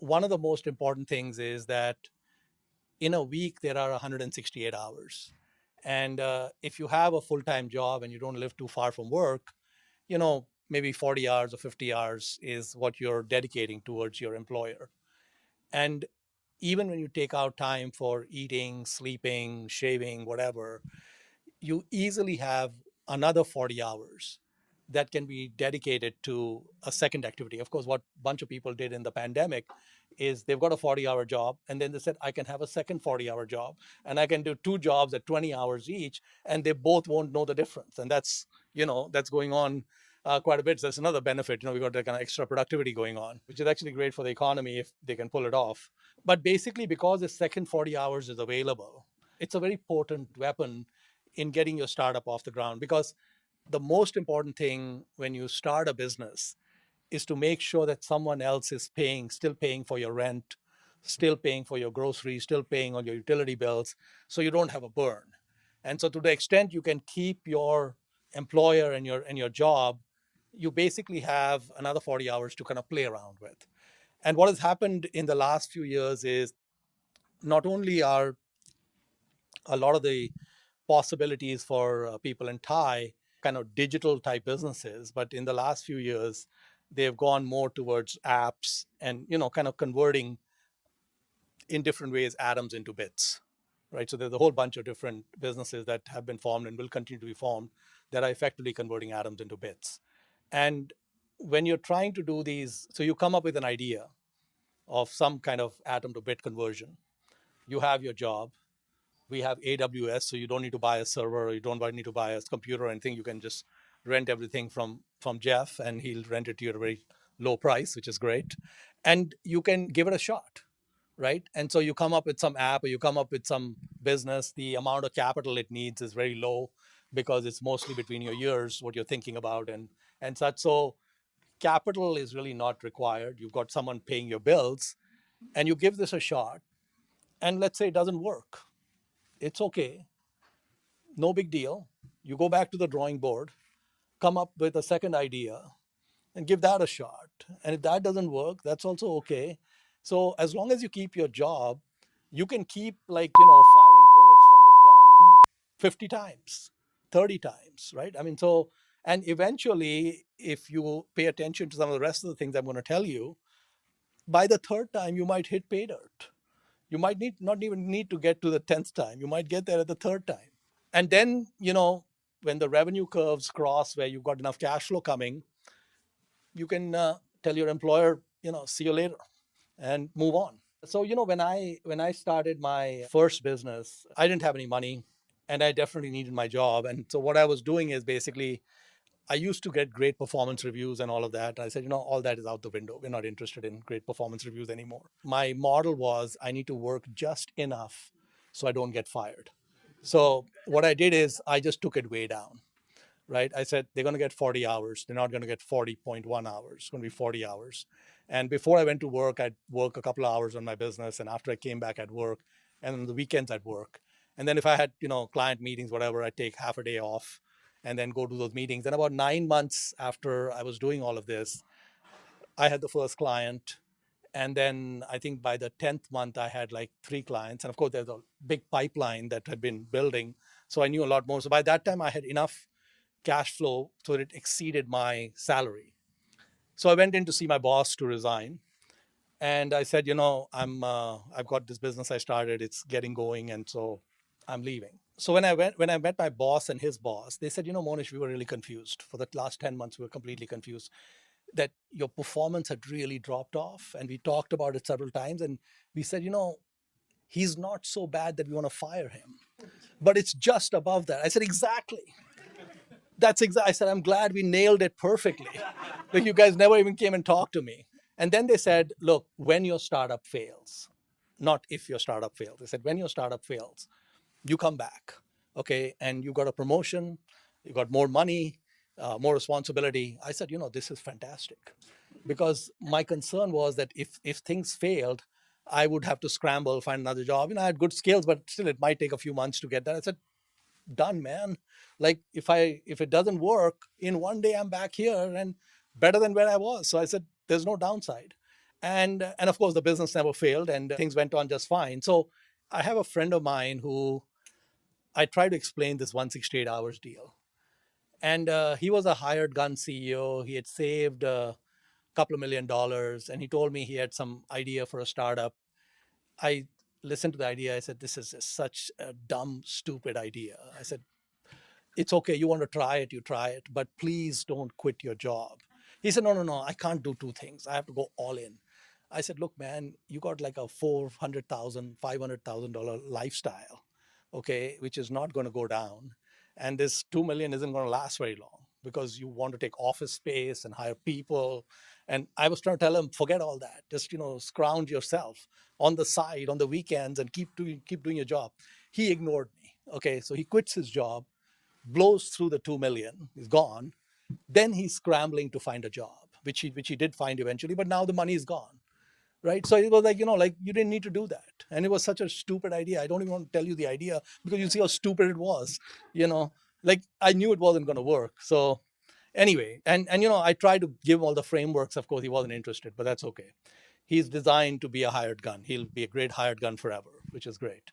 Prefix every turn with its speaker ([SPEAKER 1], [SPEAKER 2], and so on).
[SPEAKER 1] one of the most important things is that in a week there are 168 hours. And if you have a full-time job and you don't live too far from work, maybe 40 hours or 50 hours is what you're dedicating towards your employer. And even when you take out time for eating, sleeping, shaving, whatever, you easily have another 40 hours that can be dedicated to a second activity. Of course, what a bunch of people did in the pandemic is they've got a 40-hour job, and then they said, I can have a second 40-hour job, and I can do two jobs at 20 hours each, and they both won't know the difference. And that's going on quite a bit. So that's another benefit. We've got that kind of extra productivity going on, which is actually great for the economy if they can pull it off. But basically, because the second 40 hours is available, it's a very potent weapon in getting your startup off the ground. Because the most important thing when you start a business is to make sure that someone else is still paying for your rent, still paying for your groceries, still paying on your utility bills, so you don't have a burn. And so to the extent you can keep your employer and your job, you basically have another 40 hours to kind of play around with. And what has happened in the last few years is not only are a lot of the possibilities for people in Thai kind of digital type businesses, but in the last few years, they've gone more towards apps and kind of converting in different ways atoms into bits, right? So there's a whole bunch of different businesses that have been formed and will continue to be formed that are effectively converting atoms into bits. And when you're trying to do these, so you come up with an idea of some kind of atom to bit conversion. You have your job. We have AWS, so you don't need to buy a server, or you don't need to buy a computer or anything. You can just rent everything from Jeff, and he'll rent it to you at a very low price, which is great. And you can give it a shot, right? And so you come up with some app, or you come up with some business. The amount of capital it needs is very low because it's mostly between your ears what you're thinking about and such. So capital is really not required. You've got someone paying your bills, and you give this a shot. And let's say it doesn't work. It's okay, no big deal. You go back to the drawing board, come up with a second idea, and give that a shot. And if that doesn't work, that's also okay. So as long as you keep your job, you can keep, firing bullets from this gun 50 times, 30 times, right? I mean, so, and eventually, if you pay attention to some of the rest of the things I'm going to tell you, by the third time, you might hit pay dirt. You might not even need to get to the 10th time. You might get there at the third time. And then, when the revenue curves cross where you've got enough cash flow coming, you can tell your employer, see you later and move on. So, when I started my first business, I didn't have any money and I definitely needed my job. And so what I was doing is basically I used to get great performance reviews and all of that. I said, all that is out the window. We're not interested in great performance reviews anymore. My model was I need to work just enough so I don't get fired. So what I did is I just took it way down, right? I said, they're going to get 40 hours. They're not going to get 40.1 hours. It's going to be 40 hours. And before I went to work, I'd work a couple of hours on my business. And after I came back, I'd work. And on the weekends, I'd work. And then if I had, client meetings, whatever, I'd take half a day off and then go to those meetings. And about 9 months after I was doing all of this, I had the first client. And then I think by the 10th month, I had like 3 clients. And of course, there's a big pipeline that had been building. So I knew a lot more. So by that time, I had enough cash flow so that it exceeded my salary. So I went in to see my boss to resign. And I said, I've got this business I started. It's getting going. And so I'm leaving. So when I met my boss and his boss, they said, Mohnish, we were really confused. For the last 10 months, we were completely confused that your performance had really dropped off. And we talked about it several times. And we said, he's not so bad that we want to fire him, but it's just above that. I said, exactly. I said, I'm glad we nailed it perfectly. Like, you guys never even came and talked to me. And then they said, look, when your startup fails, not if your startup fails. They said, when your startup fails, you come back, okay? And you got a promotion, you got more money, more responsibility. I said, this is fantastic. Because my concern was that if things failed, I would have to scramble, find another job. I had good skills, but still it might take a few months to get that. I said, done, man. Like, if it doesn't work, in one day I'm back here and better than where I was. So I said, there's no downside. And of course the business never failed, and things went on just fine. So I have a friend of mine who I try to explain this 168 hours deal. And he was a hired gun CEO. He had saved a couple of $1 million, and he told me he had some idea for a startup. I listened to the idea. I said, "This is such a dumb, stupid idea." I said, "It's okay. You want to try it, you try it, but please don't quit your job." He said, "No, no, no. I can't do two things. I have to go all in." I said, "Look, man, you got like a $400,000, $500,000 lifestyle, okay, which is not going to go down, and this 2 million isn't going to last very long because you want to take office space and hire people." And I was trying to tell him, forget all that. Just scrounge yourself on the side on the weekends and keep doing your job. He ignored me. Okay, so he quits his job, blows through the 2 million, he's gone. Then he's scrambling to find a job, which he did find eventually, but now the money is gone, right? So it was like, like you didn't need to do that. And it was such a stupid idea. I don't even want to tell you the idea because you see how stupid it was, you know, like I knew it wasn't going to work. So anyway, and I tried to give him all the frameworks. Of course, he wasn't interested, but that's okay. He's designed to be a hired gun. He'll be a great hired gun forever, which is great.